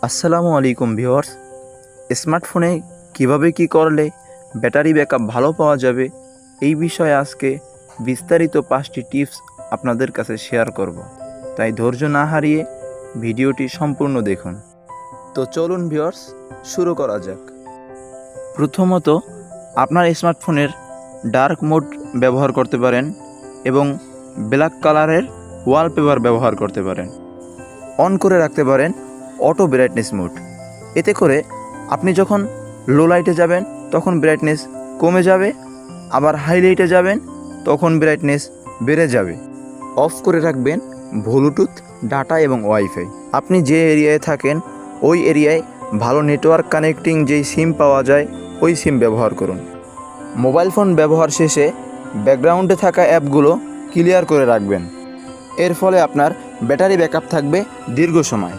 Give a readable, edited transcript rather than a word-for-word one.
আসসালামু আলাইকুম ভিউয়ার্স। স্মার্টফোনে কিভাবে কি করলে ব্যাটারি ব্যাকআপ ভালো পাওয়া যাবে এই বিষয়ে আজকে বিস্তারিত 5টি টিপস আপনাদের কাছে শেয়ার করব। তাই ধৈর্য না হারিয়ে ভিডিওটি সম্পূর্ণ দেখুন। তো চলুন ভিউয়ার্স, শুরু করা যাক। প্রথমত, আপনার স্মার্টফোনের ডার্ক মোড ব্যবহার করতে পারেন এবং ব্ল্যাক কালারের ওয়ালপেপার ব্যবহার করতে পারেন। অন করে রাখতে পারেন অটো ব্রাইটনেস মোড। এতে করে আপনি যখন লো লাইটে যাবেন তখন ব্রাইটনেস কমে যাবে, আবার হাইলাইটে যাবেন তখন ব্রাইটনেস বেড়ে যাবে। অফ করে রাখবেন ব্লুটুথ, ডাটা এবং ওয়াইফাই। আপনি যে এরিয়ায় থাকেন ওই এরিয়ায় ভালো নেটওয়ার্ক কানেক্টিং যেই সিম পাওয়া যায় ওই সিম ব্যবহার করুন। মোবাইল ফোন ব্যবহার শেষে ব্যাকগ্রাউন্ডে থাকা অ্যাপগুলো ক্লিয়ার করে রাখবেন। এর ফলে আপনার ব্যাটারি ব্যাকআপ থাকবে দীর্ঘ সময়।